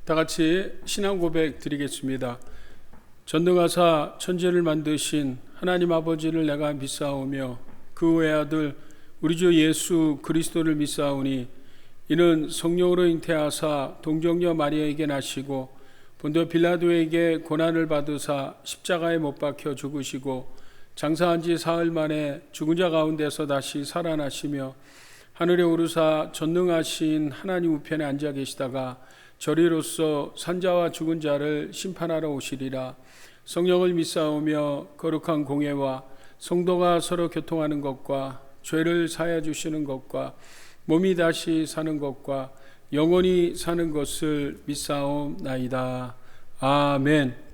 다 같이 신앙 고백 드리겠습니다. 전능하사 천지를 만드신 하나님 아버지를 내가 믿사오며 그 외아들 우리 주 예수 그리스도를 믿사오니 이는 성령으로 잉태하사 동정녀 마리아에게 나시고 본도 빌라도에게 고난을 받으사 십자가에 못 박혀 죽으시고 장사한 지 사흘 만에 죽은 자 가운데서 다시 살아나시며 하늘에 오르사 전능하신 하나님 우편에 앉아 계시다가 저리로서 산자와 죽은 자를 심판하러 오시리라. 성령을 믿사오며 거룩한 공예와 성도가 서로 교통하는 것과 죄를 사하여 주시는 것과 몸이 다시 사는 것과 영원히 사는 것을 믿사옵나이다. 아멘.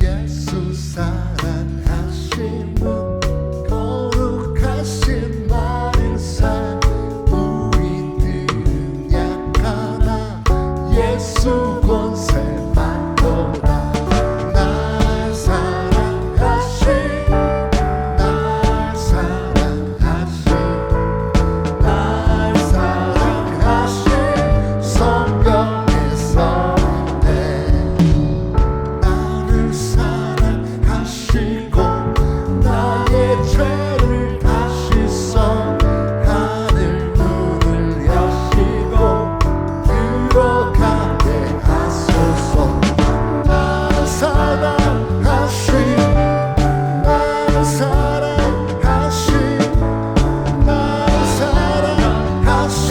예수 사랑하심은 거룩하신 말일사. 우리들은 약하나 예수 권세만 보라. 날 사랑하신 성경에서 죄를 다시 써 하늘 문을 여시고 들어가게 하소서. 나를 사랑하신 나를 사랑하신 나를 사랑하신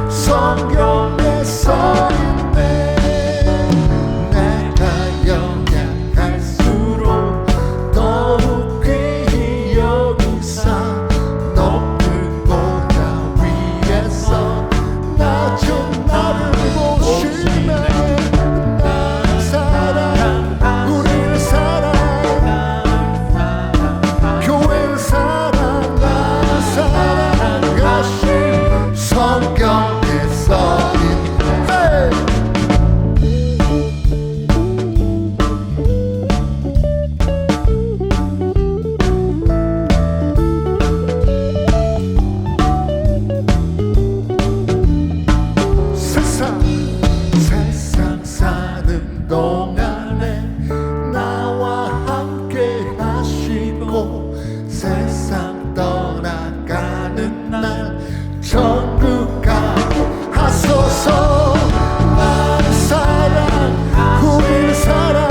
성경에 써있네. 내가 연약할수록 더욱 높을 보좌 위에서 낮은 나를 보시네. 나를 사랑 우리를 사랑 교회를 사랑 나를 사랑하신 성경에 써있네. 세상 사는 동안에 나와 함께 하시고 세상 떠나가는 날 천국 가게 하소서. 나를 사랑 우리를 사랑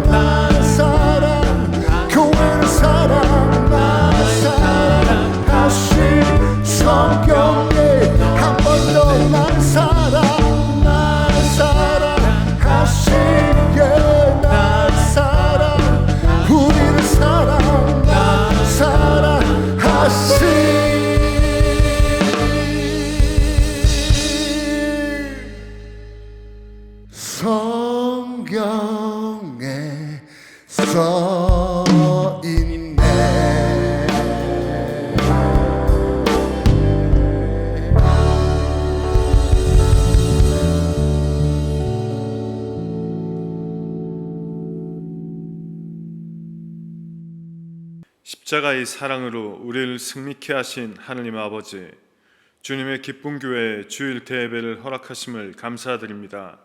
나를 사랑 교회를 사랑 나를 사랑하신 성경에 한 번 더 나를 사랑 사랑하신 날 사랑 우리를 사랑 날 사랑하신 성경에 써있네. 십자가의 사랑으로 우리를 승리케 하신 하느님 아버지, 주님의 기쁜 교회 주일 대예배를 허락하심을 감사드립니다.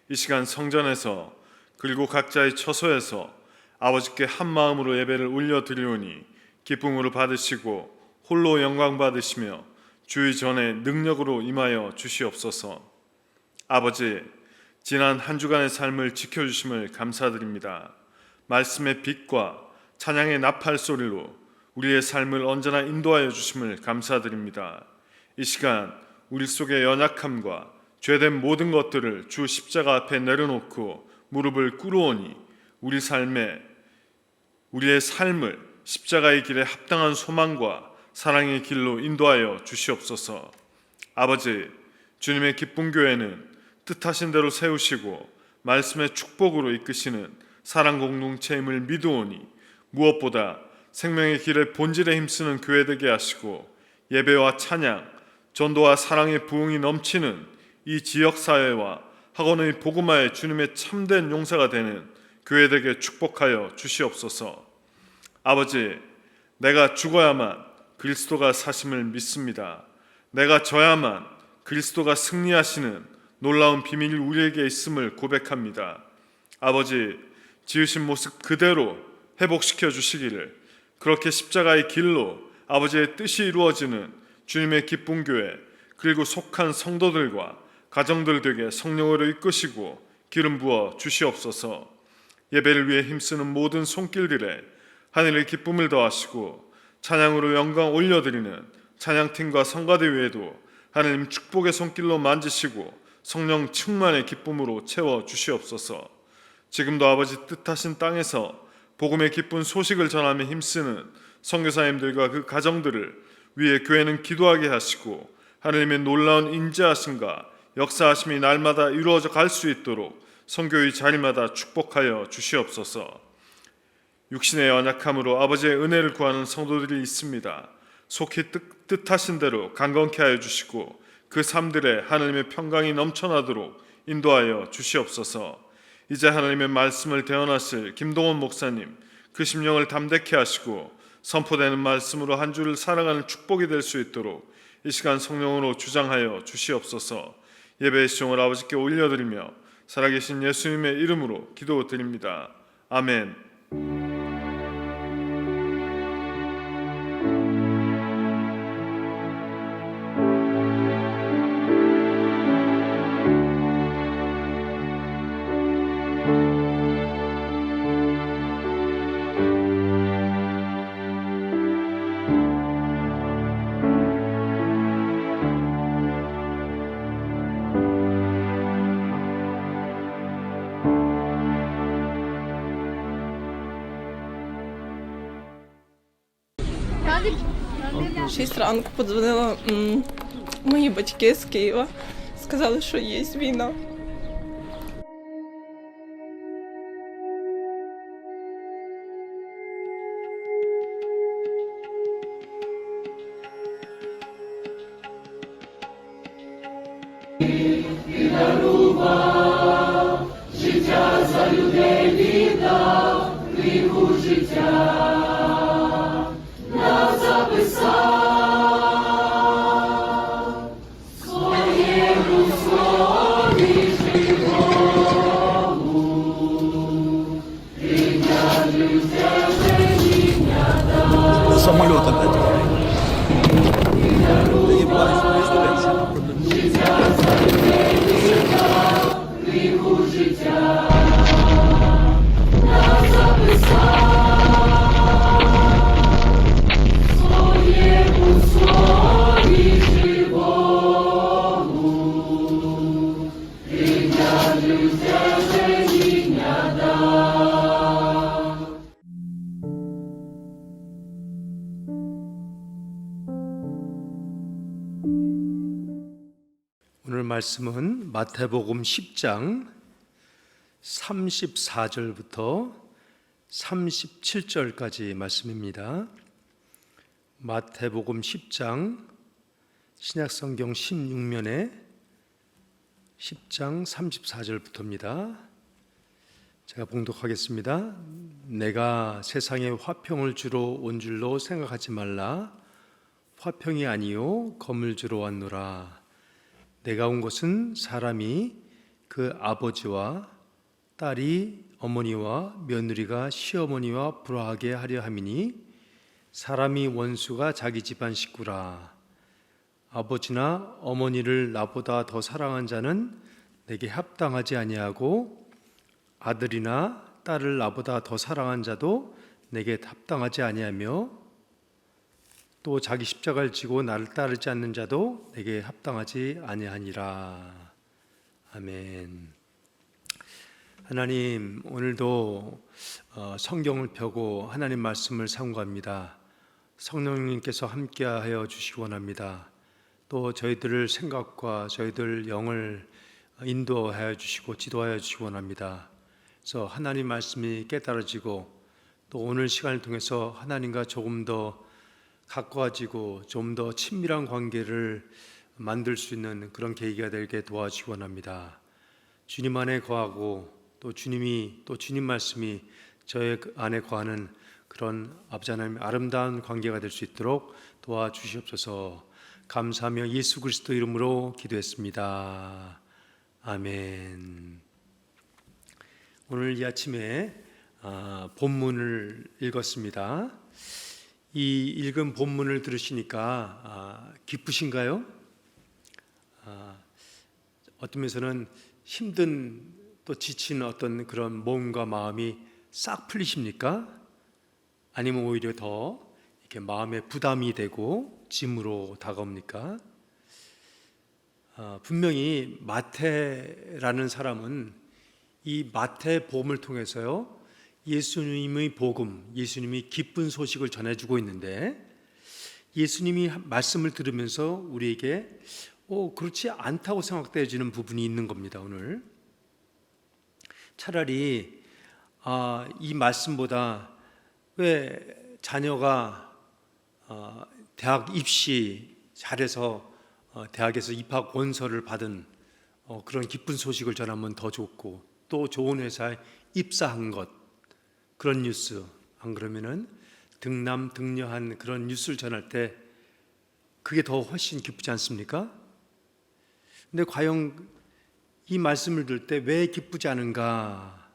이 시간 성전에서 그리고 각자의 처소에서 아버지께 한 마음으로 예배를 올려드리오니 기쁨으로 받으시고 홀로 영광 받으시며 주의 전에 능력으로 임하여 주시옵소서. 아버지, 지난 한 주간의 삶을 지켜주심을 감사드립니다. 말씀의 빛과 찬양의 나팔 소리로 우리의 삶을 언제나 인도하여 주심을 감사드립니다. 이 시간 우리 속의 연약함과 죄된 모든 것들을 주 십자가 앞에 내려놓고 무릎을 꿇으오니 우리의 삶을 십자가의 길에 합당한 소망과 사랑의 길로 인도하여 주시옵소서. 아버지, 주님의 기쁜 교회는 뜻하신 대로 세우시고 말씀의 축복으로 이끄시는 사랑 공동체임을 믿으오니 무엇보다 생명의 길의 본질에 힘쓰는 교회 되게 하시고 예배와 찬양, 전도와 사랑의 부흥이 넘치는 이 지역사회와 학원의 복음화에 주님의 참된 용사가 되는 교회 되게 축복하여 주시옵소서. 아버지, 내가 죽어야만 그리스도가 사심을 믿습니다. 내가 져야만 그리스도가 승리하시는 놀라운 비밀이 우리에게 있음을 고백합니다. 아버지, 지으신 모습 그대로 회복시켜 주시기를, 그렇게 십자가의 길로 아버지의 뜻이 이루어지는 주님의 기쁜 교회 그리고 속한 성도들과 가정들 되게 성령으로 이끄시고 기름 부어 주시옵소서. 예배를 위해 힘쓰는 모든 손길들에 하늘의 기쁨을 더하시고 찬양으로 영광 올려드리는 찬양팀과 성가대 외에도 하나님 축복의 손길로 만지시고 성령 충만의 기쁨으로 채워 주시옵소서. 지금도 아버지 뜻하신 땅에서 복음의 기쁜 소식을 전하며 힘쓰는 선교사님들과 그 가정들을 위해 교회는 기도하게 하시고 하나님의 놀라운 인자하심과 역사하심이 날마다 이루어져 갈 수 있도록 선교의 자리마다 축복하여 주시옵소서. 육신의 연약함으로 아버지의 은혜를 구하는 성도들이 있습니다. 속히 뜻하신 대로 강건케 하여 주시고 그 삶들에 하나님의 평강이 넘쳐나도록 인도하여 주시옵소서. 이제 하나님의 말씀을 대언하실 김동원 목사님, 그 심령을 담대케 하시고 선포되는 말씀으로 한 주를 살아가는 축복이 될 수 있도록 이 시간 성령으로 주장하여 주시옵소서. 예배의 시종을 아버지께 올려드리며 살아계신 예수님의 이름으로 기도드립니다. 아멘. В 6 ранку подзвонила мої батьки з Києва. Сказали, що є війна. Самолетом и 오늘 말씀은 마태복음 10장 34절부터 37절까지 말씀입니다. 마태복음 10장 신약성경 16면에 10장 34절부터입니다. 제가 봉독하겠습니다. 내가 세상에 화평을 주러 온 줄로 생각하지 말라. 화평이 아니요 검을 주러 왔노라. 내가 온 것은 사람이 그 아버지와 딸이 어머니와 며느리가 시어머니와 불화하게 하려 함이니 사람이 원수가 자기 집안 식구라. 아버지나 어머니를 나보다 더 사랑한 자는 내게 합당하지 아니하고 아들이나 딸을 나보다 더 사랑한 자도 내게 합당하지 아니하며 또 자기 십자가를 지고 나를 따르지 않는 자도 내게 합당하지 아니하니라. 아멘. 하나님, 오늘도 성경을 펴고 하나님 말씀을 상고합니다. 성령님께서 함께하여 주시기 원합니다. 또 저희들을 생각과 저희들 영을 인도하여 주시고 지도하여 주시기 원합니다. 그래서 하나님 말씀이 깨달아지고 또 오늘 시간을 통해서 하나님과 조금 더 가까워지고 좀 더 친밀한 관계를 만들 수 있는 그런 계기가 되게 도와주시기 원합니다. 주님 안에 거하고 또 주님이 또 주님 말씀이 저의 안에 거하는 그런 아버지 하나님의 아름다운 관계가 될 수 있도록 도와주시옵소서. 감사하며 예수 그리스도 이름으로 기도했습니다. 아멘. 오늘 이 아침에 본문을 읽었습니다. 이 읽은 본문을 들으시니까 기쁘신가요? 어떤 면에서는 힘든 또 지친 어떤 그런 몸과 마음이 싹 풀리십니까? 아니면 오히려 더 이렇게 마음에 부담이 되고 짐으로 다가옵니까? 분명히 마태라는 사람은 이 마태복음을 통해서요 예수님의 복음, 예수님이 기쁜 소식을 전해주고 있는데 예수님이 말씀을 들으면서 우리에게 그렇지 않다고 생각되어지는 부분이 있는 겁니다. 오늘 차라리 이 말씀보다 왜 자녀가 대학 입시 잘해서 대학에서 입학 원서를 받은 그런 기쁜 소식을 전하면 더 좋고 또 좋은 회사에 입사한 것 그런 뉴스 안 그러면은 등남 등녀한 그런 뉴스를 전할 때 그게 더 훨씬 기쁘지 않습니까? 근데 과연 이 말씀을 들을 때 왜 기쁘지 않은가?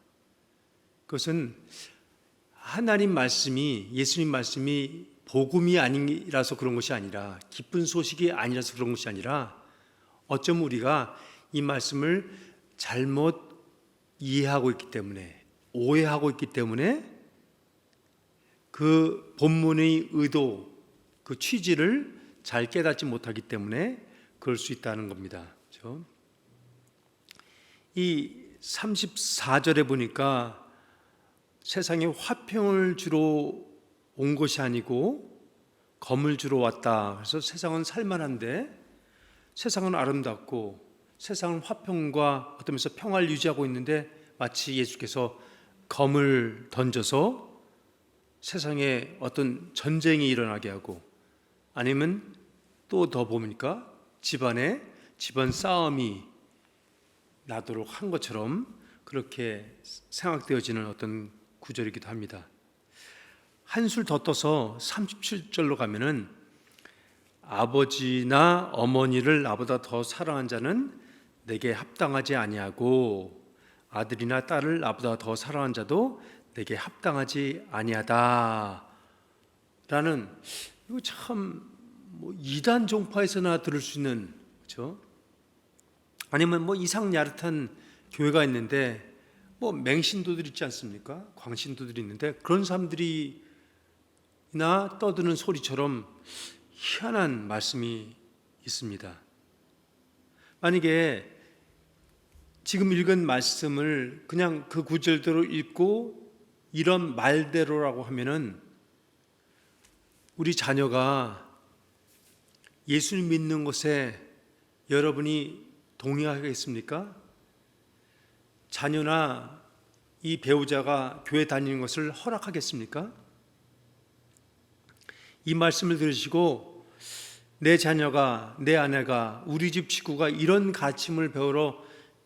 그것은 하나님 말씀이 예수님 말씀이 복음이 아니라서 그런 것이 아니라 기쁜 소식이 아니라서 그런 것이 아니라 어쩌면 우리가 이 말씀을 잘못 이해하고 있기 때문에 오해하고 있기 때문에 그 본문의 의도 그 취지를 잘 깨닫지 못하기 때문에 그럴 수 있다는 겁니다. 그렇죠? 이 34절에 보니까 세상에 화평을 주러 온 것이 아니고 검을 주러 왔다. 그래서 세상은 살만한데 세상은 아름답고 세상은 화평과 어떤 면에서 평화를 유지하고 있는데 마치 예수께서 검을 던져서 세상에 어떤 전쟁이 일어나게 하고 아니면 또 더 보니까 집안 싸움이 나도록 한 것처럼 그렇게 생각되어지는 어떤 구절이기도 합니다. 한술 더 떠서 37절로 가면은 아버지나 어머니를 나보다 더 사랑한 자는 내게 합당하지 아니하고 아들이나 딸을 나보다 더 사랑한 자도 내게 합당하지 아니하다 라는 이거 참 이단 종파에서나 들을 수 있는 그렇죠? 아니면 이상 야릇한 교회가 있는데 맹신도들 있지 않습니까? 광신도들이 있는데 그런 사람들이나 떠드는 소리처럼 희한한 말씀이 있습니다. 만약에 지금 읽은 말씀을 그냥 그 구절대로 읽고 이런 말대로라고 하면은 우리 자녀가 예수님 믿는 것에 여러분이 동의하겠습니까? 자녀나 이 배우자가 교회 다니는 것을 허락하겠습니까? 이 말씀을 들으시고 내 자녀가, 내 아내가, 우리 집 식구가 이런 가르침을 배우러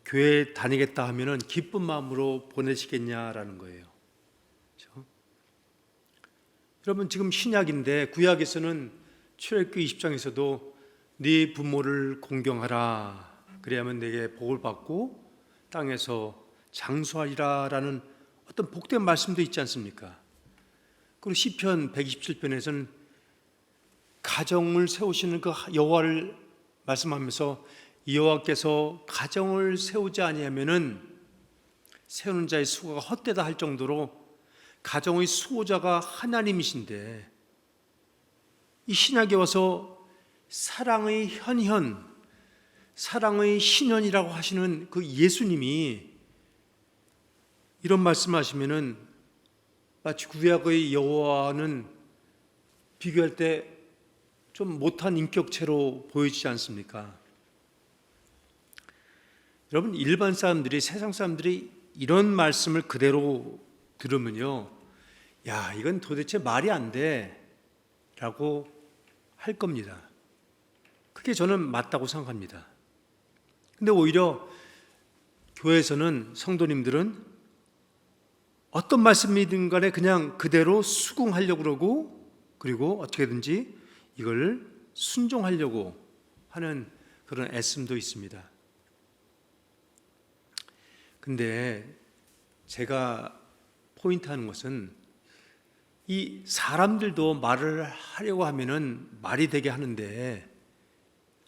교회에 다니겠다 하면은 기쁜 마음으로 보내시겠냐라는 거예요. 그렇죠? 여러분 지금 신약인데 구약에서는 출애굽기 20장에서도 네 부모를 공경하라 그래야만 내게 복을 받고 땅에서 장수하리라라는 어떤 복된 말씀도 있지 않습니까? 그리고 시편 127편에서는 가정을 세우시는 그 여호와를 말씀하면서 여호와께서 가정을 세우지 아니하면은 세우는 자의 수고가 헛되다 할 정도로 가정의 수호자가 하나님이신데 이 신약에 와서 사랑의 현현, 사랑의 신현이라고 하시는 그 예수님이 이런 말씀하시면은 마치 구약의 여호와는 비교할 때 좀 못한 인격체로 보이지 않습니까? 여러분, 일반 사람들이, 세상 사람들이 이런 말씀을 그대로 들으면요, 야, 이건 도대체 말이 안 돼 라고 할 겁니다. 그게 저는 맞다고 생각합니다. 근데 오히려 교회에서는, 성도님들은 어떤 말씀이든 간에 그냥 그대로 수긍하려고 그러고, 그리고 어떻게든지 이걸 순종하려고 하는 그런 애씀도 있습니다. 근데 제가 포인트하는 것은, 이 사람들도 말을 하려고 하면은 말이 되게 하는데,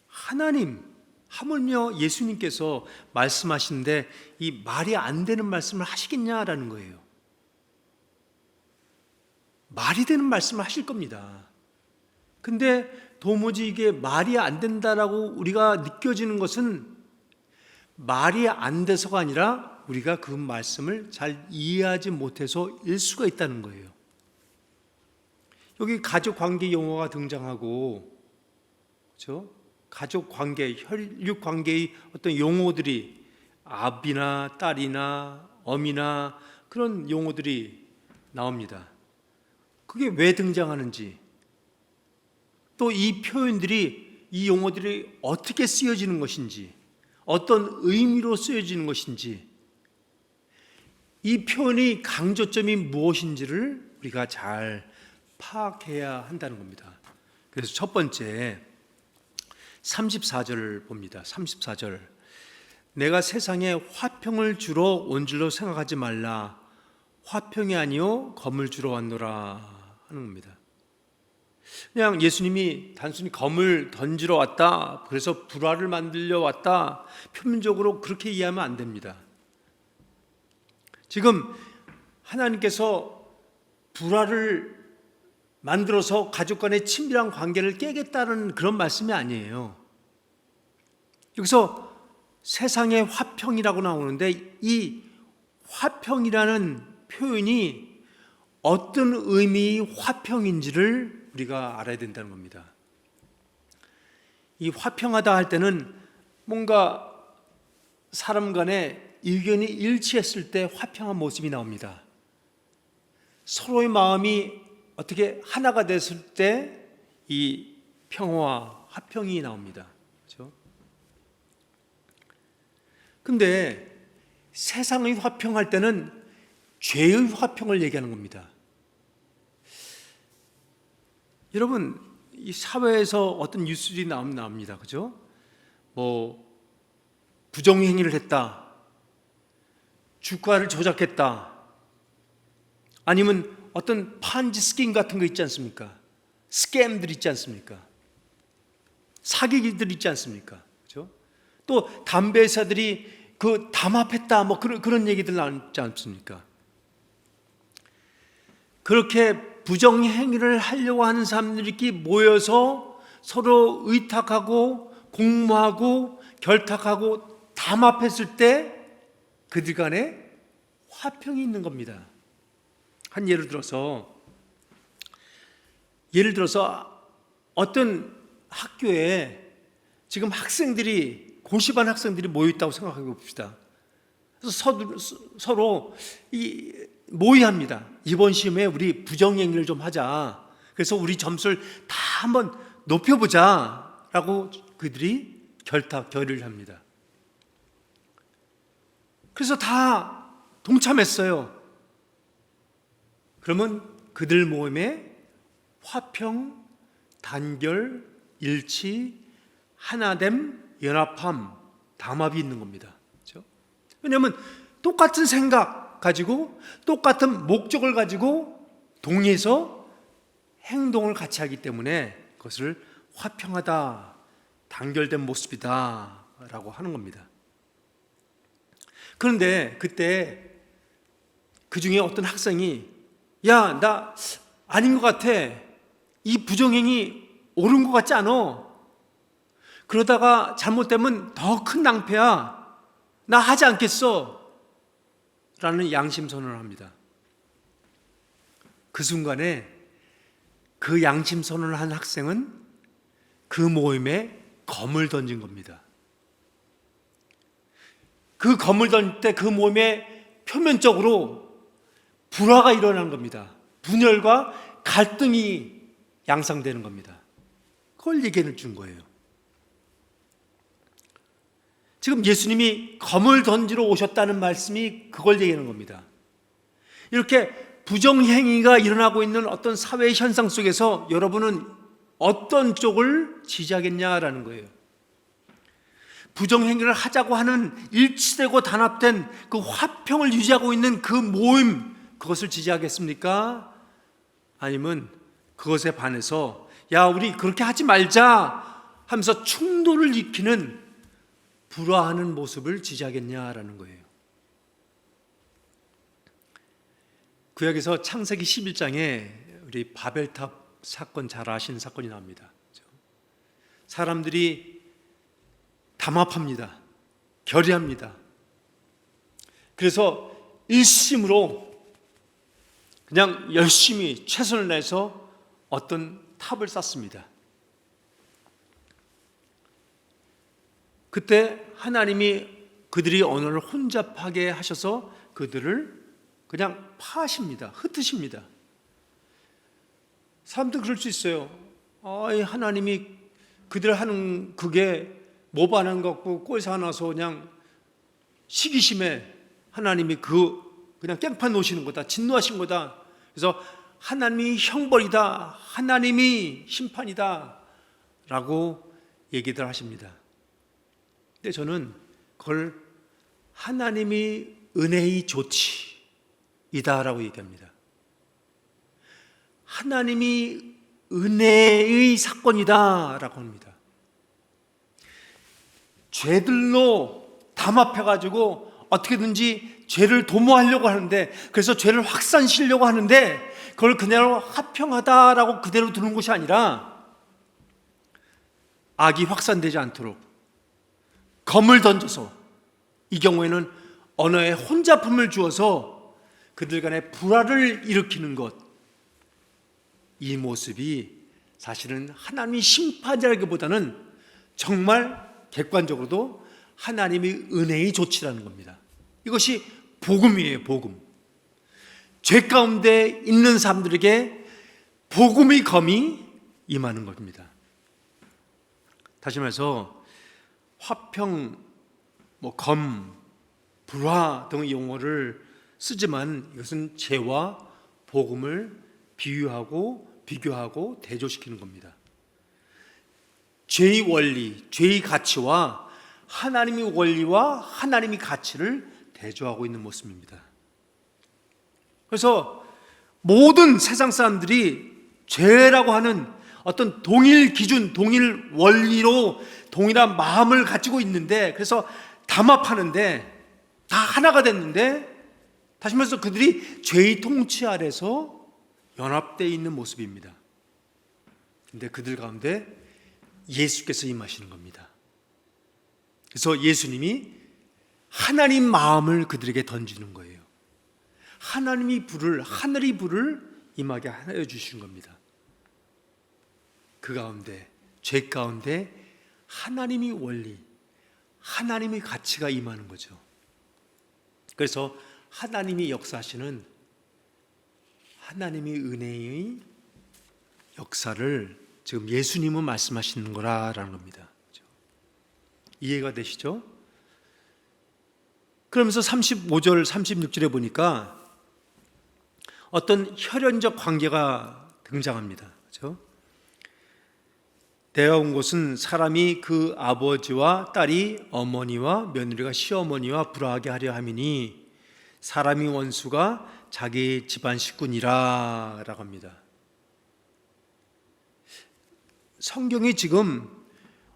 하나님, 하물며 예수님께서 말씀하시는데 이 말이 안 되는 말씀을 하시겠냐라는 거예요. 말이 되는 말씀을 하실 겁니다. 근데 도무지 이게 말이 안 된다라고 우리가 느껴지는 것은 말이 안 돼서가 아니라 우리가 그 말씀을 잘 이해하지 못해서일 수가 있다는 거예요. 여기 가족 관계 용어가 등장하고, 그렇죠? 가족 관계, 혈육 관계의 어떤 용어들이, 아비나 딸이나 어미나 그런 용어들이 나옵니다. 그게 왜 등장하는지, 또 이 표현들이, 이 용어들이 어떻게 쓰여지는 것인지, 어떤 의미로 쓰여지는 것인지, 이 표현의 강조점이 무엇인지를 우리가 잘 파악해야 한다는 겁니다. 그래서 첫 번째 34절을 봅니다. 34절. 내가 세상에 화평을 주러 온 줄로 생각하지 말라. 화평이 아니요 검을 주러 왔노라 하는 겁니다. 그냥 예수님이 단순히 검을 던지러 왔다, 그래서 불화를 만들려 왔다, 표면적으로 그렇게 이해하면 안 됩니다. 지금 하나님께서 불화를 만들어서 가족 간의 친밀한 관계를 깨겠다는 그런 말씀이 아니에요. 여기서 세상의 화평이라고 나오는데, 이 화평이라는 표현이 어떤 의미의 화평인지를 우리가 알아야 된다는 겁니다. 이 화평하다 할 때는 뭔가 사람 간에 의견이 일치했을 때 화평한 모습이 나옵니다. 서로의 마음이 어떻게 하나가 됐을 때 이 평화와 화평이 나옵니다. 그렇죠? 근데 세상의 화평할 때는 죄의 화평을 얘기하는 겁니다. 여러분, 이 사회에서 어떤 뉴스들이 나옵니다. 그죠? 뭐 부정행위를 했다, 주가를 조작했다, 아니면 어떤 판지 스킨 같은 거 있지 않습니까? 스캠들 있지 않습니까? 사기들 있지 않습니까? 그죠? 또 담배 회사들이 그 담합했다, 뭐 그런 얘기들 나오지 않습니까? 그렇게 부정행위를 하려고 하는 사람들이 모여서 서로 의탁하고 공모하고 결탁하고 담합했을 때 그들 간에 화평이 있는 겁니다. 한 예를 들어서 어떤 학교에 지금 고시반 학생들이 모여 있다고 생각해 봅시다. 그래서 서로 모의합니다. 이번 시험에 우리 부정행위를 좀 하자. 그래서 우리 점수를 다 한번 높여보자 라고 그들이 결의를 합니다. 그래서 다 동참했어요. 그러면 그들 모임에 화평, 단결, 일치, 하나됨, 연합함, 담합이 있는 겁니다. 그렇죠? 왜냐하면 똑같은 생각 가지고 똑같은 목적을 가지고 동의해서 행동을 같이 하기 때문에 그것을 화평하다, 단결된 모습이다 라고 하는 겁니다. 그런데 그때 그 중에 어떤 학생이, 야, 나 아닌 것 같아, 이 부정행위 옳은 것 같지 않아, 그러다가 잘못되면 더 큰 낭패야. 나 하지 않겠어. 라는 양심 선언을 합니다. 그 순간에 그 양심 선언을 한 학생은 그 모임에 검을 던진 겁니다. 그 검을 던질 때 그 모임에 표면적으로 불화가 일어난 겁니다. 분열과 갈등이 양상되는 겁니다. 그걸 얘기해 준 거예요. 지금 예수님이 검을 던지러 오셨다는 말씀이 그걸 얘기하는 겁니다. 이렇게 부정행위가 일어나고 있는 어떤 사회 현상 속에서 여러분은 어떤 쪽을 지지하겠냐라는 거예요. 부정행위를 하자고 하는 일치되고 단합된 그 화평을 유지하고 있는 그 모임, 그것을 지지하겠습니까? 아니면 그것에 반해서 야, 우리 그렇게 하지 말자 하면서 충돌을 일으키는 불화하는 모습을 지지하겠냐라는 거예요. 구약에서 창세기 11장에 우리 바벨탑 사건 잘 아시는 사건이 나옵니다. 사람들이 담합합니다. 결의합니다. 그래서 일심으로 그냥 열심히 최선을 내서 어떤 탑을 쌓습니다. 그때 하나님이 그들이 언어를 혼잡하게 하셔서 그들을 그냥 파하십니다. 흩으십니다. 사람들 그럴 수 있어요. 하나님이 그들 하는 그게 모반한 것 같고 꼴사 나서 그냥 시기심에 하나님이 그냥 깽판 놓으시는 거다. 진노하신 거다. 그래서 하나님이 형벌이다. 하나님이 심판이다. 라고 얘기들 하십니다. 근데 저는 그걸 하나님이 은혜의 조치이다라고 얘기합니다. 하나님이 은혜의 사건이다라고 합니다. 죄들로 담합해가지고 어떻게든지 죄를 도모하려고 하는데, 그래서 죄를 확산시키려고 하는데 그걸 그대로 화평하다라고 그대로 두는 것이 아니라 악이 확산되지 않도록 검을 던져서, 이 경우에는 언어에 혼잡함을 주어서 그들 간에 불화를 일으키는 것, 이 모습이 사실은 하나님이 심판이라기보다는 정말 객관적으로도 하나님의 은혜의 조치라는 겁니다. 이것이 복음이에요. 복음. 죄 가운데 있는 사람들에게 복음의 검이 임하는 겁니다. 다시 말해서 화평, 검, 불화 등의 용어를 쓰지만 이것은 죄와 복음을 비유하고 비교하고 대조시키는 겁니다. 죄의 원리, 죄의 가치와 하나님의 원리와 하나님의 가치를 대조하고 있는 모습입니다. 그래서 모든 세상 사람들이 죄라고 하는 어떤 동일 기준, 동일 원리로 동일한 마음을 가지고 있는데, 그래서 담합하는데 다 하나가 됐는데, 다시 말해서 그들이 죄의 통치 아래서 연합되어 있는 모습입니다. 근데 그들 가운데 예수께서 임하시는 겁니다. 그래서 예수님이 하나님 마음을 그들에게 던지는 거예요. 하나님이 하늘의 불을 임하게 하여 주시는 겁니다. 그 가운데, 죄 가운데 하나님의 원리, 하나님의 가치가 임하는 거죠. 그래서 하나님이 역사하시는 하나님의 은혜의 역사를 지금 예수님은 말씀하시는 거라는 겁니다. 이해가 되시죠? 그러면서 35절, 36절에 보니까 어떤 혈연적 관계가 등장합니다. 그렇죠? 내가 온 곳은 사람이 그 아버지와 딸이 어머니와 며느리가 시어머니와 불화하게 하려 함이니 사람이 원수가 자기 집안 식구니라 라고 합니다. 성경이 지금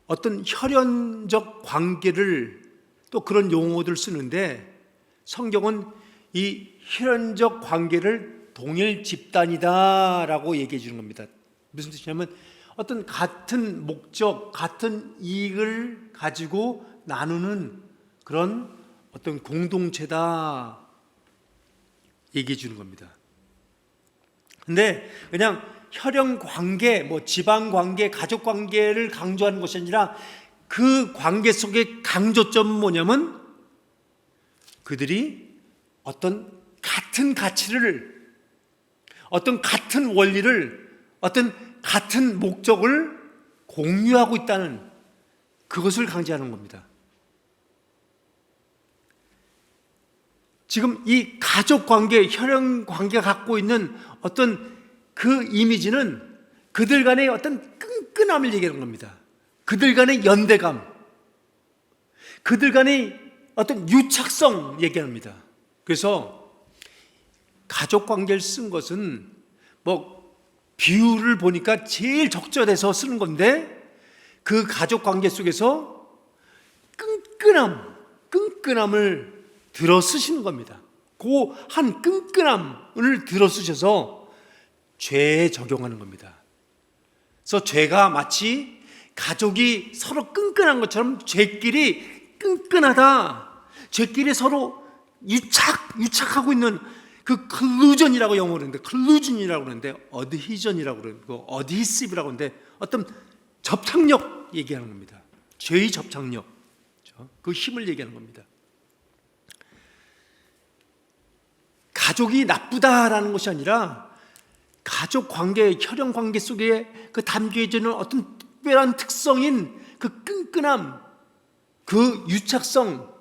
어떤 혈연적 관계를 또 그런 용어들 쓰는데, 성경은 이 혈연적 관계를 동일 집단이다 라고 얘기해 주는 겁니다. 무슨 뜻이냐면 어떤 같은 목적, 같은 이익을 가지고 나누는 그런 어떤 공동체다 얘기해 주는 겁니다. 근데 그냥 혈연 관계, 집안 관계, 가족 관계를 강조하는 것이 아니라 그 관계 속의 강조점은 뭐냐면 그들이 어떤 같은 가치를, 어떤 같은 원리를, 어떤 같은 목적을 공유하고 있다는 그것을 강조하는 겁니다. 지금 이 가족 관계, 혈연 관계가 갖고 있는 어떤 그 이미지는 그들 간의 어떤 끈끈함을 얘기하는 겁니다. 그들 간의 연대감, 그들 간의 어떤 유착성 얘기합니다. 그래서 가족 관계를 쓴 것은 비유를 보니까 제일 적절해서 쓰는 건데 그 가족 관계 속에서 끈끈함을 들어 쓰시는 겁니다. 그 한 끈끈함을 들어 쓰셔서 죄에 적용하는 겁니다. 그래서 죄가 마치 가족이 서로 끈끈한 것처럼 죄끼리 끈끈하다, 죄끼리 서로 유착하고 있는 그 클루전이라고 영어로 하는데, 클루전이라고 하는데 어드히전이라고 그러고 어드히시브라고 하는데 어떤 접착력 얘기하는 겁니다. 죄의 접착력, 그 힘을 얘기하는 겁니다. 가족이 나쁘다라는 것이 아니라 가족 관계, 혈연 관계 속에 그 담겨지는 어떤 특별한 특성인 그 끈끈함, 그 유착성,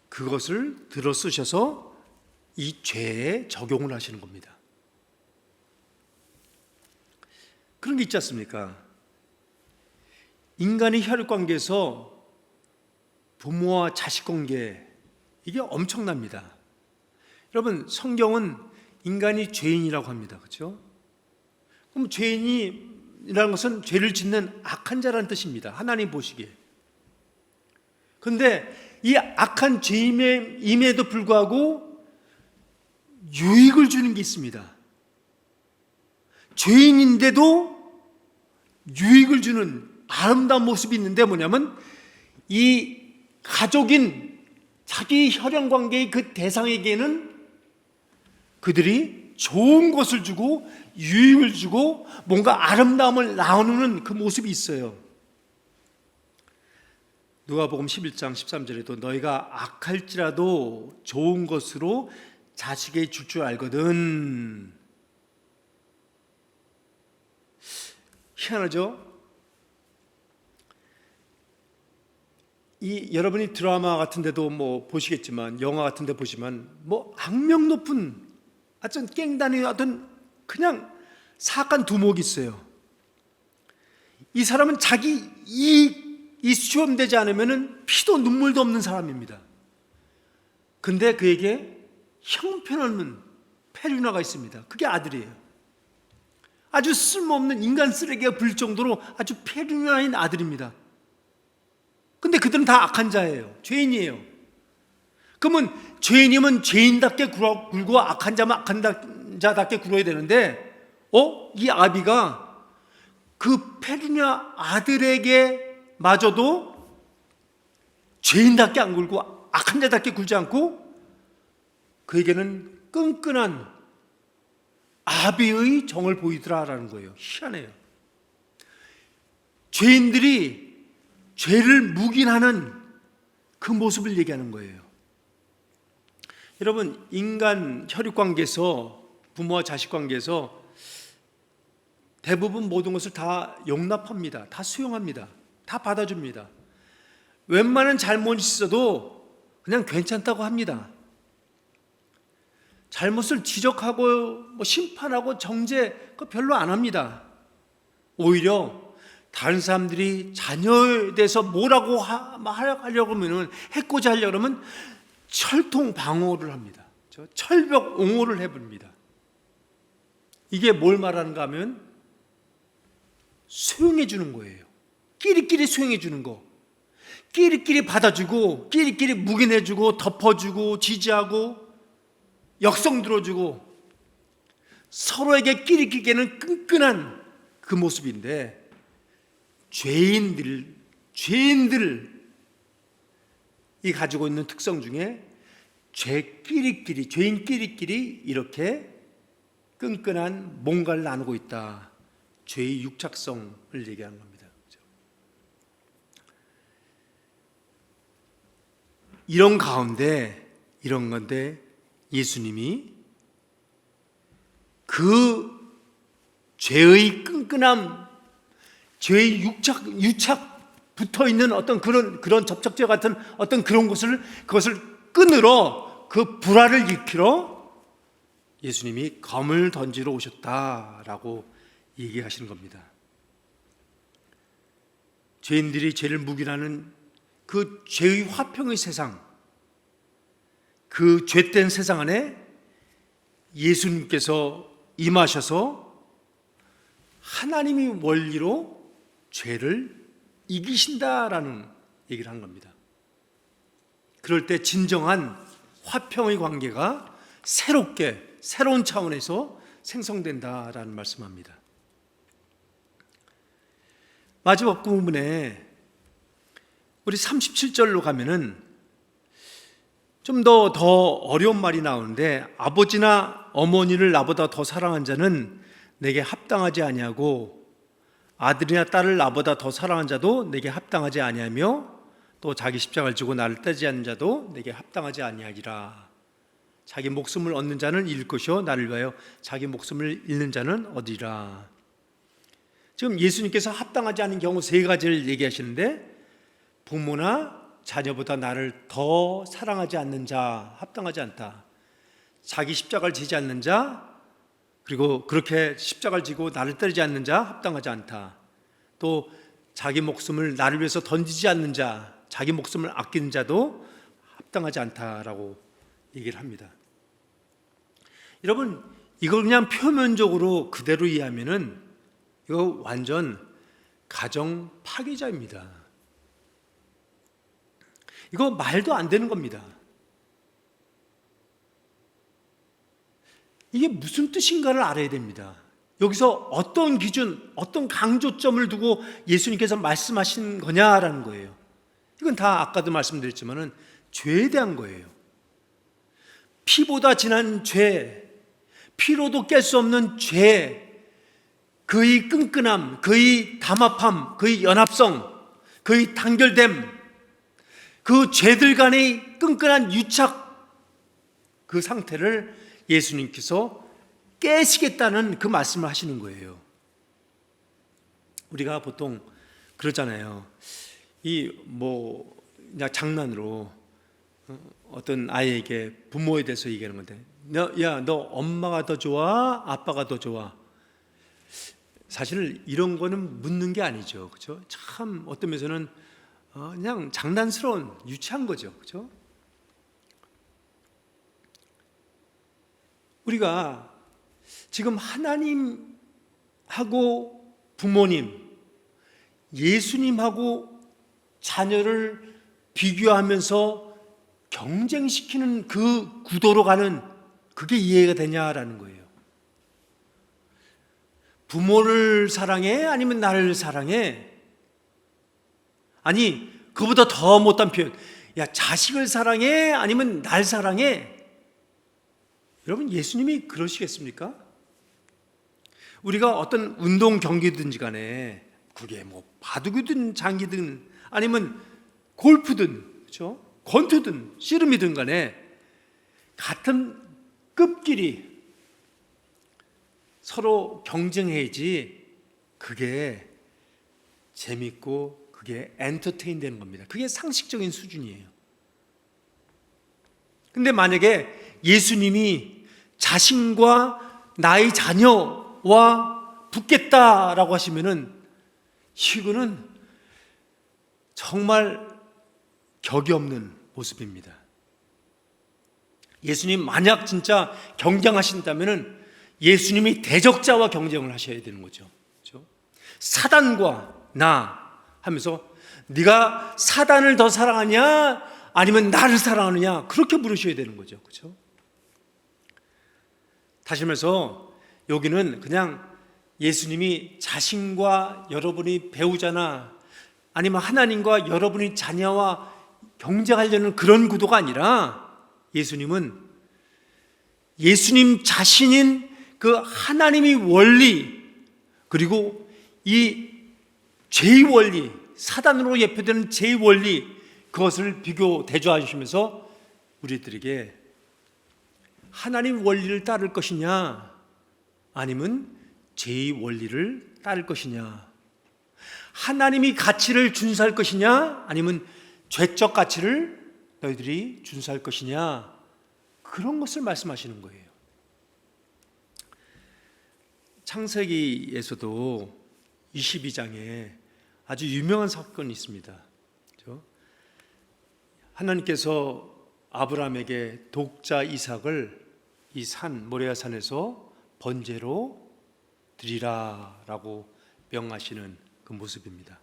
그것을 들어 쓰셔서 이 죄에 적용을 하시는 겁니다. 그런 게 있지 않습니까? 인간의 혈육 관계에서 부모와 자식 관계, 이게 엄청납니다. 여러분, 성경은 인간이 죄인이라고 합니다. 그렇죠? 그럼 죄인이라는 것은 죄를 짓는 악한 자라는 뜻입니다. 하나님 보시기에. 그런데 이 악한 죄임에도 불구하고 유익을 주는 게 있습니다. 죄인인데도 유익을 주는 아름다운 모습이 있는데 뭐냐면 이 가족인 자기 혈연 관계의 그 대상에게는 그들이 좋은 것을 주고 유익을 주고 뭔가 아름다움을 나누는 그 모습이 있어요. 누가복음 11장 13절에도 너희가 악할지라도 좋은 것으로 자식에게 줄 줄 알거든. 희한하죠? 여러분이 드라마 같은 데도 보시겠지만, 영화 같은 데 보시면 악명 높은 어떤 깽단의 어떤 그냥 사악한 두목이 있어요. 이 사람은 자기 이익이 수렴되지 않으면 피도 눈물도 없는 사람입니다. 근데 그에게 형편없는 페류나가 있습니다. 그게 아들이에요. 아주 쓸모없는 인간 쓰레기가 불릴 정도로 아주 페류나인 아들입니다. 근데 그들은 다 악한 자예요. 죄인이에요. 그러면 죄인이면 죄인답게 굴고 악한 자면 악한 자답게 굴어야 되는데 이 아비가 그 페류나 아들에게 마저도 죄인답게 안 굴고 악한 자답게 굴지 않고 그에게는 끈끈한 아비의 정을 보이더라라는 거예요. 희한해요. 죄인들이 죄를 묵인하는 그 모습을 얘기하는 거예요. 여러분, 인간 혈육관계에서, 부모와 자식 관계에서 대부분 모든 것을 다 용납합니다. 다 수용합니다. 다 받아줍니다. 웬만한 잘못이 있어도 그냥 괜찮다고 합니다. 잘못을 지적하고 심판하고 정죄 그거 별로 안 합니다. 오히려 다른 사람들이 자녀에 대해서 뭐라고 하려고 하면, 해코지 하려고 하면 철통 방어를 합니다. 철벽 옹호를 해봅니다. 이게 뭘 말하는가 하면 수용해 주는 거예요. 끼리끼리 수용해 주는 거. 끼리끼리 받아주고, 끼리끼리 묵인해주고, 덮어주고, 지지하고, 역성 들어주고, 서로에게 끼리끼리는 끈끈한 그 모습인데 죄인들이 가지고 있는 특성 중에 죄인끼리끼리 이렇게 끈끈한 뭔가를 나누고 있다. 죄의 육착성을 얘기하는 겁니다. 이런 건데 예수님이 그 죄의 끈끈함, 죄의 유착 붙어 있는 어떤 그런 접촉제 같은 어떤 그런 그것을 끊으러 그 불화를 일으키러 예수님이 검을 던지러 오셨다라고 얘기하시는 겁니다. 죄인들이 죄를 묵인하는 그 죄의 화평의 세상, 그 죄된 세상 안에 예수님께서 임하셔서 하나님의 원리로 죄를 이기신다라는 얘기를 한 겁니다. 그럴 때 진정한 화평의 관계가 새로운 차원에서 생성된다라는 말씀합니다. 마지막 부분에 우리 37절로 가면은 좀 더 어려운 말이 나오는데, 아버지나 어머니를 나보다 더 사랑한 자는 내게 합당하지 아니하고 아들이나 딸을 나보다 더 사랑한 자도 내게 합당하지 아니하며 또 자기 십자가를 지고 나를 따르지 않는 자도 내게 합당하지 아니하리라. 자기 목숨을 얻는 자는 잃을 것이요 나를 위하여 자기 목숨을 잃는 자는 얻으리라. 지금 예수님께서 합당하지 않은 경우 세 가지를 얘기하시는데, 부모나 자녀보다 나를 더 사랑하지 않는 자 합당하지 않다. 자기 십자가를 지지 않는 자, 그리고 그렇게 십자가를 지고 나를 따르지 않는 자 합당하지 않다. 또 자기 목숨을 나를 위해서 던지지 않는 자, 자기 목숨을 아끼는 자도 합당하지 않다라고 얘기를 합니다. 여러분, 이걸 그냥 표면적으로 그대로 이해하면은 이거 완전 가정 파괴자입니다. 이거 말도 안 되는 겁니다. 이게 무슨 뜻인가를 알아야 됩니다. 여기서 어떤 기준, 어떤 강조점을 두고 예수님께서 말씀하신 거냐라는 거예요. 이건 다 아까도 말씀드렸지만은 죄에 대한 거예요. 피보다 진한 죄, 피로도 깰 수 없는 죄, 그의 끈끈함, 그의 담합함, 그의 연합성, 그의 단결됨, 그 죄들 간의 끈끈한 유착, 그 상태를 예수님께서 깨시겠다는 그 말씀을 하시는 거예요. 우리가 보통 그러잖아요. 그냥 장난으로 어떤 아이에게 부모에 대해서 얘기하는 건데, 너 엄마가 더 좋아? 아빠가 더 좋아? 사실 이런 거는 묻는 게 아니죠. 그렇죠? 참 어떤 면에서는 그냥 장난스러운 유치한 거죠. 그렇죠? 우리가 지금 하나님하고 부모님, 예수님하고 자녀를 비교하면서 경쟁시키는 그 구도로 가는, 그게 이해가 되냐라는 거예요. 부모를 사랑해? 아니면 나를 사랑해? 아니, 그보다 더 못한 표현, 자식을 사랑해? 아니면 날 사랑해? 여러분, 예수님이 그러시겠습니까? 우리가 어떤 운동 경기든지 간에, 그게 바둑이든 장기든 아니면 골프든, 그렇죠? 권투든 씨름이든 간에 같은 급끼리 서로 경쟁해야지 그게 재밌고 그게 엔터테인 되는 겁니다. 그게 상식적인 수준이에요. 근데 만약에 예수님이 자신과 나의 자녀와 붙겠다라고 하시면은 이거는 정말 격이 없는 모습입니다. 예수님 만약 진짜 경쟁하신다면은 예수님이 대적자와 경쟁을 하셔야 되는 거죠. 그렇죠? 사단과 나 하면서 네가 사단을 더 사랑하냐 아니면 나를 사랑하느냐, 그렇게 물으셔야 되는 거죠. 그렇죠? 다시 말해서 여기는 그냥 예수님이 자신과 여러분이 배우자나 아니면 하나님과 여러분이 자녀와 경쟁하려는 그런 구도가 아니라 예수님은 예수님 자신인 그 하나님의 원리, 그리고 이 죄의 원리, 사단으로 예표되는 죄의 원리, 그것을 비교 대조해 주시면서 우리들에게 하나님 원리를 따를 것이냐 아니면 죄의 원리를 따를 것이냐, 하나님이 가치를 준수할 것이냐 아니면 죄적 가치를 너희들이 준수할 것이냐, 그런 것을 말씀하시는 거예요. 창세기에서도 22장에 아주 유명한 사건이 있습니다. 그렇죠? 하나님께서 아브라함에게 독자 이삭을 이 산 모리아 산에서 번제로 드리라라고 명하시는 그 모습입니다.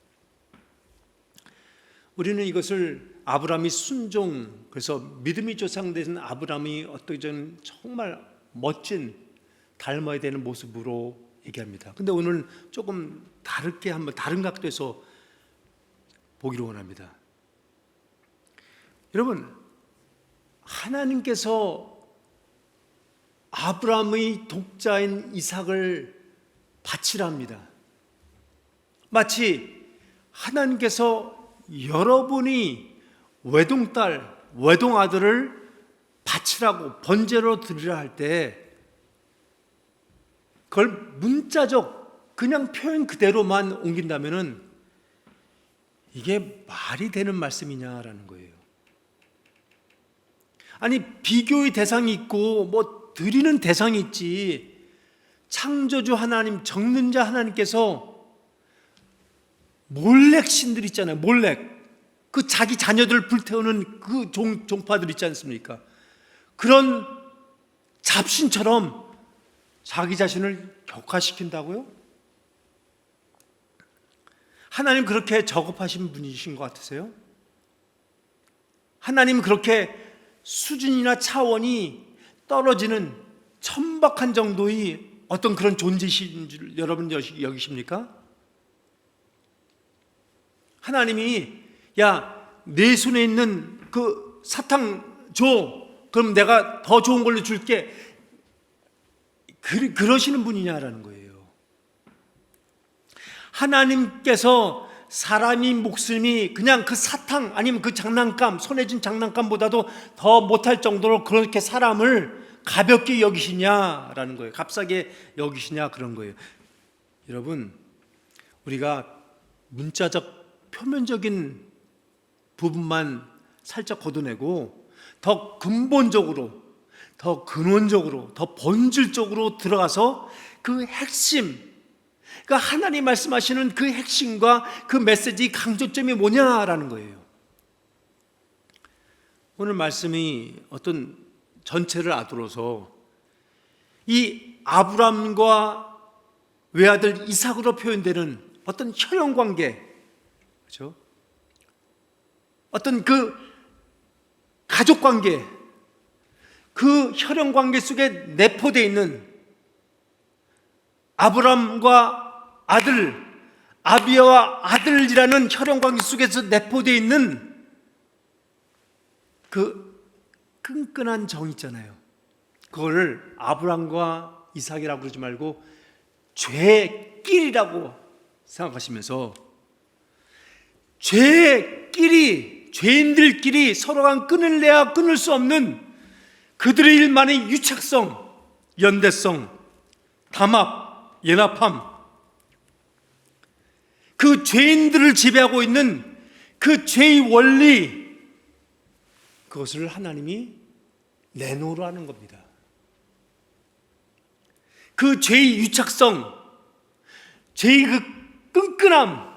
우리는 이것을 아브라함이 순종, 그래서 믿음이 조상된 아브라함이 어떤 정말 멋진 닮아야 되는 모습으로 얘기합니다. 근데 오늘 조금 다르게 한번 다른 각도에서 보기를 원합니다. 여러분, 하나님께서 아브라함의 독자인 이삭을 바치랍니다. 마치 하나님께서 여러분이 외동딸, 외동아들을 바치라고 번제로 드리라 할 때 그걸 문자적 그냥 표현 그대로만 옮긴다면은 이게 말이 되는 말씀이냐라는 거예요. 아니, 비교의 대상이 있고 뭐 드리는 대상이 있지, 창조주 하나님, 정는자 하나님께서 몰렉 신들 있잖아요. 몰렉, 그 자기 자녀들을 불태우는 그 종파들 있지 않습니까? 그런 잡신처럼 자기 자신을 격화시킨다고요? 하나님 그렇게 저급하신 분이신 것 같으세요? 하나님 그렇게 수준이나 차원이 떨어지는 천박한 정도의 어떤 그런 존재이신 줄 여러분 여기십니까? 하나님이 야, 내 손에 있는 그 사탕 줘, 그럼 내가 더 좋은 걸로 줄게, 그러시는 분이냐라는 거예요. 하나님께서 사람의 목숨이 그냥 그 사탕 아니면 그 장난감, 손에 쥔 장난감보다도 더 못할 정도로 그렇게 사람을 가볍게 여기시냐라는 거예요. 값싸게 여기시냐, 그런 거예요. 여러분, 우리가 문자적 표면적인 부분만 살짝 걷어내고 더 근본적으로, 더 근원적으로, 더 본질적으로 들어가서 그 핵심, 그러니까 하나님 말씀하시는 그 핵심과 그 메시지 강조점이 뭐냐라는 거예요. 오늘 말씀이 어떤 전체를 아우러서 이 아브람과 외아들 이삭으로 표현되는 어떤 혈연관계, 그렇죠? 어떤 그 가족관계, 그 혈연관계 속에 내포되어 있는 아브람과 아들, 아비아와 아들이라는 혈연관계 속에서 내포되어 있는 그 끈끈한 정 있잖아요. 그거를 아브람과 이삭이라고 그러지 말고 죄끼리라고 생각하시면서 죄인들끼리 서로가 끊을래야 끊을 수 없는 그들의 일만의 유착성, 연대성, 담합, 연합함, 그 죄인들을 지배하고 있는 그 죄의 원리, 그것을 하나님이 내놓으라는 겁니다. 그 죄의 유착성, 죄의 그 끈끈함,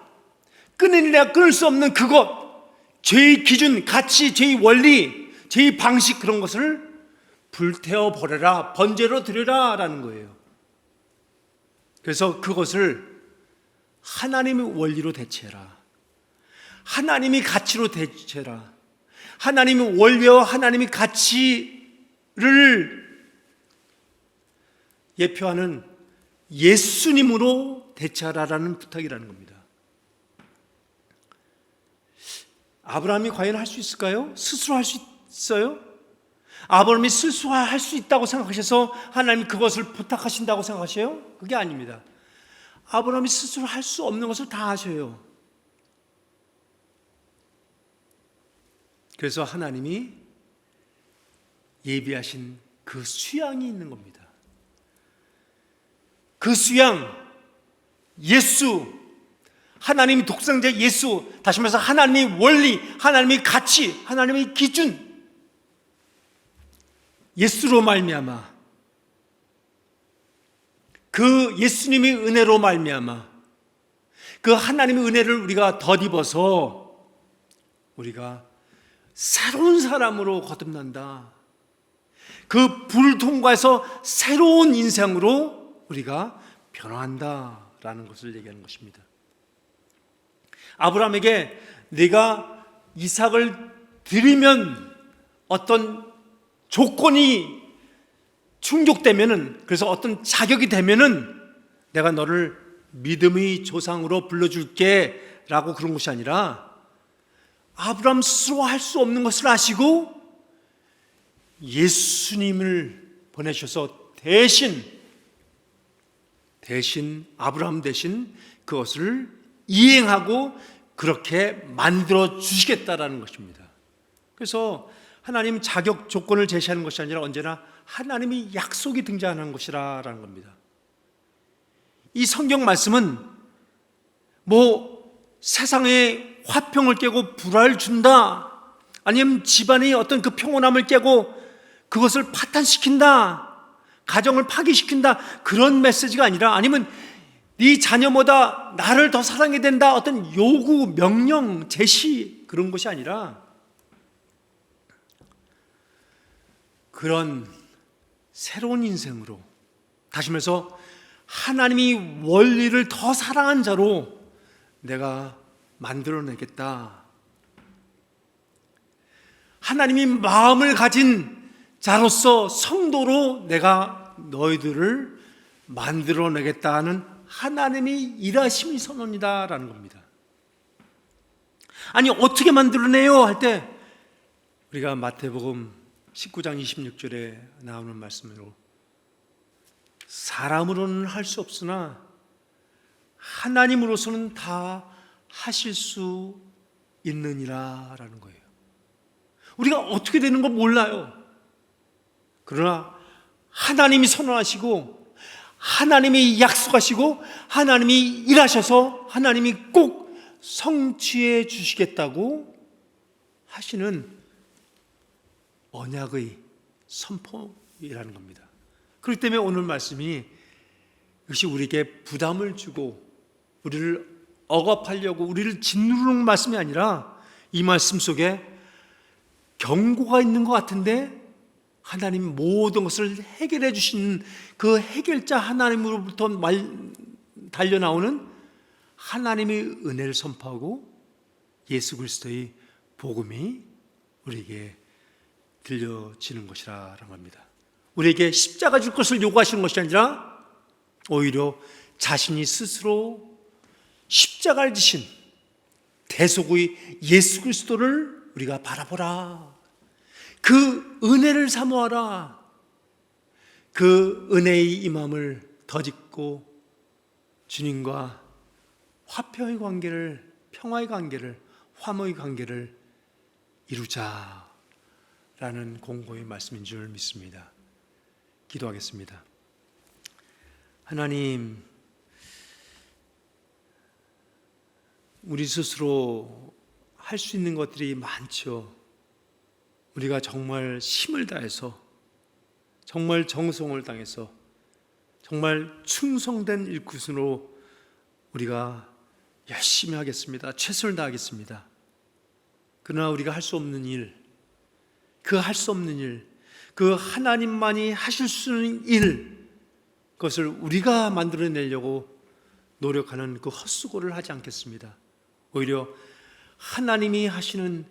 끊을래야 끊을 수 없는 그것, 죄의 기준, 가치, 죄의 원리, 죄의 방식, 그런 것을 불태워 버려라, 번제로 드려라 라는 거예요. 그래서 그것을 하나님의 원리로 대체해라, 하나님의 가치로 대체해라. 하나님의 원리와 하나님의 가치를 예표하는 예수님으로 대체하라라는 부탁이라는 겁니다. 아브라함이 과연 할 수 있을까요? 스스로 할 수 있어요? 아브라함이 스스로 할 수 있다고 생각하셔서 하나님이 그것을 부탁하신다고 생각하셔요? 그게 아닙니다. 아브라함이 스스로 할 수 없는 것을 다 하셔요. 그래서 하나님이 예비하신 그 수양이 있는 겁니다. 그 수양, 예수, 하나님이 독생자 예수, 다시 말해서 하나님의 원리, 하나님의 가치, 하나님의 기준, 예수로 말미암아, 그 예수님의 은혜로 말미암아, 그 하나님의 은혜를 우리가 덧입어서 우리가 새로운 사람으로 거듭난다. 그 불을 통과해서 새로운 인생으로 우리가 변화한다라는 것을 얘기하는 것입니다. 아브라함에게 내가 이삭을 드리면 어떤 조건이 충족되면은, 그래서 어떤 자격이 되면은 내가 너를 믿음의 조상으로 불러줄게 라고 그런 것이 아니라, 아브라함 스스로 할 수 없는 것을 아시고 예수님을 보내셔서 대신 아브라함 대신 그것을 이행하고 그렇게 만들어 주시겠다라는 것입니다. 그래서 하나님 자격 조건을 제시하는 것이 아니라 언제나 하나님의 약속이 등장하는 것이라는 겁니다. 이 성경 말씀은 세상의 화평을 깨고 불화를 준다, 아니면 집안의 어떤 그 평온함을 깨고 그것을 파탄시킨다, 가정을 파괴시킨다, 그런 메시지가 아니라, 아니면 네 자녀보다 나를 더 사랑해야 된다, 어떤 요구, 명령, 제시, 그런 것이 아니라 그런 새로운 인생으로, 다시 말해서 하나님이 원리를 더 사랑한 자로 내가 만들어내겠다. 하나님이 마음을 가진 자로서 성도로 내가 너희들을 만들어내겠다는 하나님의 일하심의 선언이다라는 겁니다. 아니, 어떻게 만들어내요? 할 때 우리가 마태복음 19장 26절에 나오는 말씀으로, 사람으로는 할 수 없으나 하나님으로서는 다 하실 수 있느니라 라는 거예요. 우리가 어떻게 되는 거 몰라요. 그러나 하나님이 선언하시고, 하나님이 약속하시고, 하나님이 일하셔서 하나님이 꼭 성취해 주시겠다고 하시는 언약의 선포이라는 겁니다. 그렇기 때문에 오늘 말씀이 역시 우리에게 부담을 주고 우리를 억압하려고 우리를 짓누르는 말씀이 아니라, 이 말씀 속에 경고가 있는 것 같은데 하나님 모든 것을 해결해 주신 그 해결자 하나님으로부터 달려나오는 하나님의 은혜를 선포하고 예수 그리스도의 복음이 우리에게 들려지는 것이라는 겁니다. 우리에게 십자가 줄 것을 요구하시는 것이 아니라 오히려 자신이 스스로 십자가를 지신 대속의 예수 그리스도를 우리가 바라보라, 그 은혜를 사모하라, 그 은혜의 임함을 덧입고 주님과 화평의 관계를, 평화의 관계를, 화목의 관계를 이루자라는 공고의 말씀인 줄 믿습니다. 기도하겠습니다. 하나님, 우리 스스로 할 수 있는 것들이 많죠. 우리가 정말 힘을 다해서, 정말 정성을 당해서, 정말 충성된 일꾼으로 우리가 열심히 하겠습니다. 최선을 다하겠습니다. 그러나 우리가 할 수 없는 일, 그 할 수 없는 일, 그 하나님만이 하실 수 있는 일, 그것을 우리가 만들어내려고 노력하는 그 헛수고를 하지 않겠습니다. 오히려 하나님이 하시는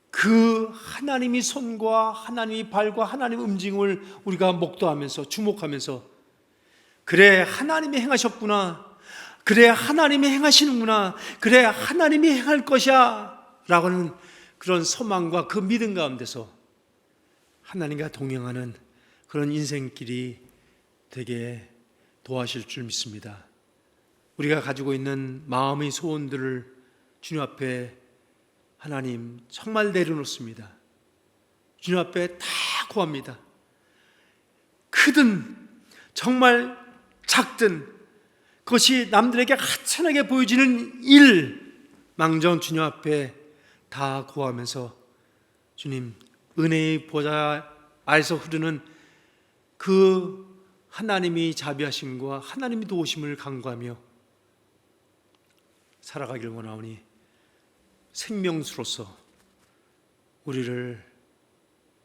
그 하나님의 손과 하나님의 발과 하나님의 움직임을 우리가 목도하면서, 주목하면서 그래 하나님이 행하셨구나, 그래 하나님이 행하시는구나, 그래 하나님이 행할 것이야 라고 하는 그런 소망과 그 믿음 가운데서 하나님과 동행하는 그런 인생길이 되게 도와주실 줄 믿습니다. 우리가 가지고 있는 마음의 소원들을 주님 앞에 하나님 정말 내려놓습니다. 주님 앞에 다 구합니다. 크든 정말 작든 그것이 남들에게 하찮게 보여지는 일 망정 주님 앞에 다 구하면서 주님 은혜의 보좌에서 흐르는 그 하나님이 자비하심과 하나님이 도우심을 간구하며 살아가길 원하오니 생명수로서 우리를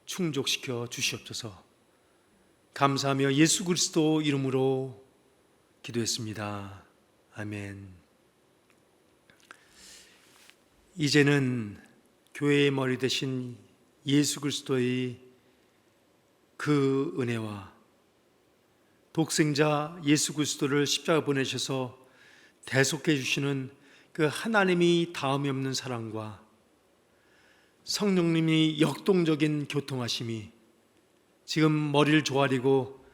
충족시켜 주시옵소서. 감사하며 예수 그리스도 이름으로 기도했습니다. 아멘. 이제는 교회의 머리 되신 예수 그리스도의 그 은혜와 독생자 예수 그리스도를 십자가 보내셔서 대속해 주시는 그 하나님이 다음이 없는 사랑과 성령님이 역동적인 교통하심이 지금 머리를 조아리고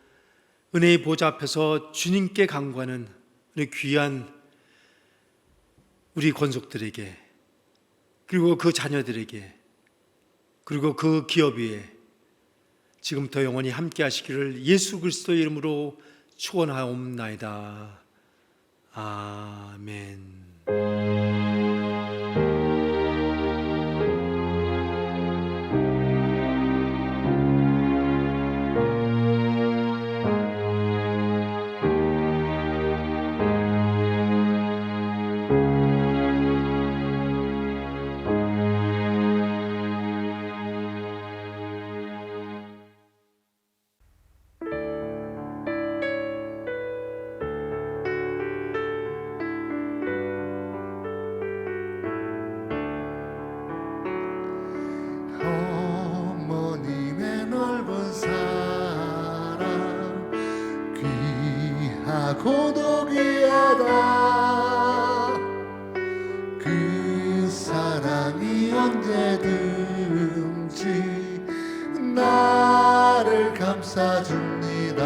은혜의 보좌 앞에서 주님께 간구하는 우리 귀한 우리 권속들에게, 그리고 그 자녀들에게, 그리고 그 기업 위에 지금부터 영원히 함께 하시기를 예수 그리스도의 이름으로 축원하옵나이다. 아멘. 어머님의 넓은 사랑 귀하고도 귀하다. 그 사랑이 언제든지 나를 감싸줍니다.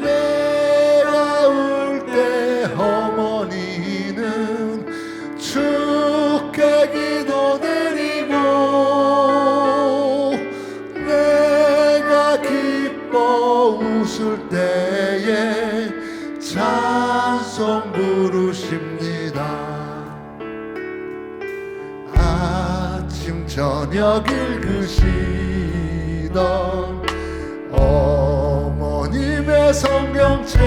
내가 울 때 어머니는 주께 기도드리고, 내가 기뻐 웃을 때에 찬송 부르십니다. 아침 저녁 읽으시던 어머님의 성경책,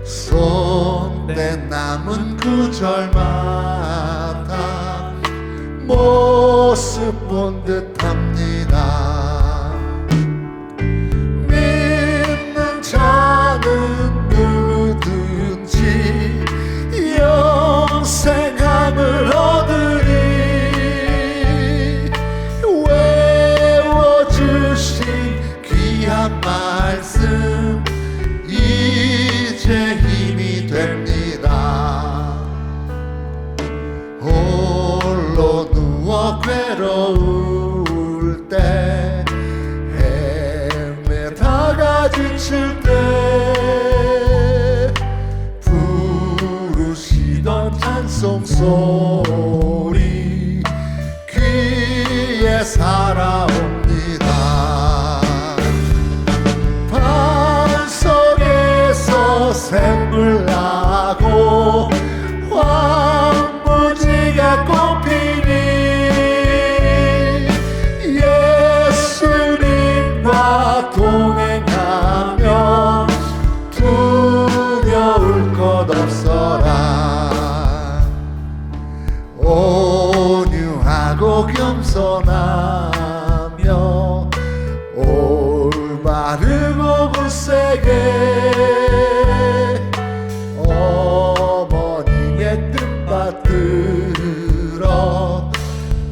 손에 남은 구절마다 모습 본 듯합니다. 믿는 자는 누구든지 영생함을 얻으리. 외워주신 귀한 말씀 이제 힘이 됩니다. 홀로 누워 괴로울 때, 헤매다가 지칠 때 부르시던 찬송 소리 귀에 살아옵니다. 반석에서 샘물 나고 황무지가 꽃피니 예수님과 동행하며 두려울 것 없어라. 온유하고 겸손하며 올바르고 굳세게 어머니의 뜻받들어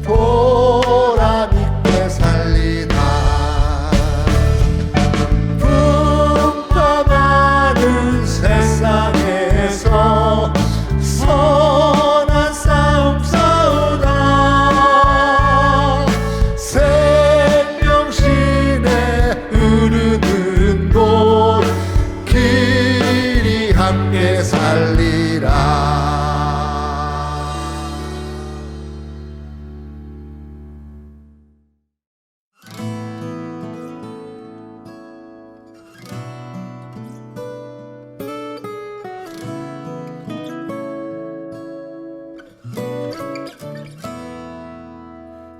보람 있게 살리다.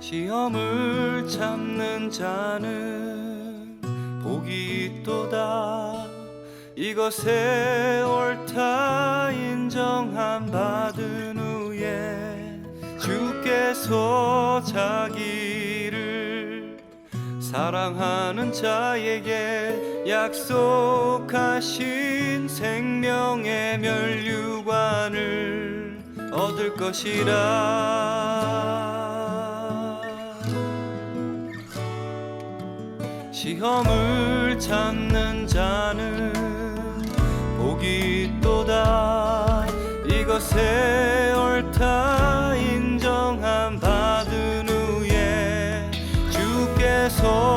시험을 참는 자는 복이 있도다. 이것에 옳다 인정함 받은 후에 주께서 자기를 사랑하는 자에게 약속하신 생명의 면류관을 얻을 것이라. 시험을 참는 자는 복이 있도다. 이것에 옳다 인정함 받은 후에 주께서